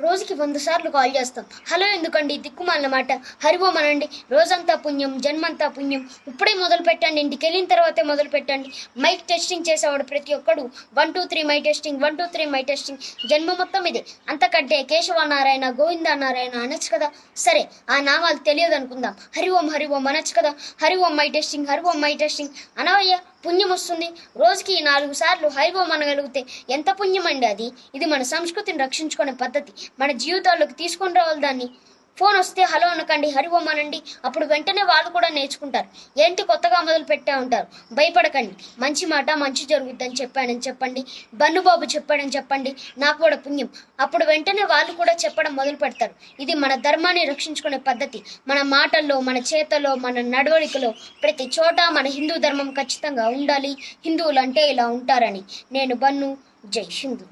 రోజుకి 100 సార్లు కాల్ చేస్తాం. హలో ఎందుకండి దిక్కుమాలిన మాట, హరి ఓం అనండి, రోజంతా పుణ్యం, జన్మంతా పుణ్యం, ఇప్పుడే మొదలు పెట్టండి, ఇంటికి వెళ్ళిన తర్వాతే మొదలు పెట్టండి. మైక్ టెస్టింగ్ చేసేవాడు ప్రతి ఒక్కడు 1 2 3 మై టెస్టింగ్, 1 2 3 మై టెస్టింగ్. జన్మ మొత్తం ఇదే. అంతకంటే కేశవ నారాయణ, గోవింద నారాయణ అనొచ్చు కదా. సరే, ఆ నామాలు తెలియదు అనుకుందాం, హరి ఓం అనొచ్చు కదా. Hari Om mic testing, Hari Om mic testing అనవయ్యా, పుణ్యం వస్తుంది. రోజుకి 4 సార్లు హరి ఓం అనగలిగితే ఎంత పుణ్యం అండి అది. ఇది మన సంస్కృతిని రక్షించుకునే పద్ధతి. మన జీవితాల్లోకి తీసుకొని రావాలి దాన్ని. ఫోన్ వస్తే హలో అనకండి, హరి ఓం అనండి. అప్పుడు వెంటనే వాళ్ళు కూడా నేర్చుకుంటారు. ఏంటి కొత్తగా మొదలు పెట్టా ఉంటారు. భయపడకండి. మంచి మాట మంచి జరుగుద్దని చెప్పాడని చెప్పండి. బన్నుబాబు చెప్పాడని చెప్పండి, నాకు కూడా పుణ్యం. అప్పుడు వెంటనే వాళ్ళు కూడా చెప్పడం మొదలు పెడతారు. ఇది మన ధర్మాన్ని రక్షించుకునే పద్ధతి. మన మాటల్లో, మన చేతల్లో, మన నడవడికలో, ప్రతి చోట మన హిందూ ధర్మం ఖచ్చితంగా ఉండాలి. హిందువులు అంటే ఇలా ఉంటారని. నేను బన్ను. జై హిందూ.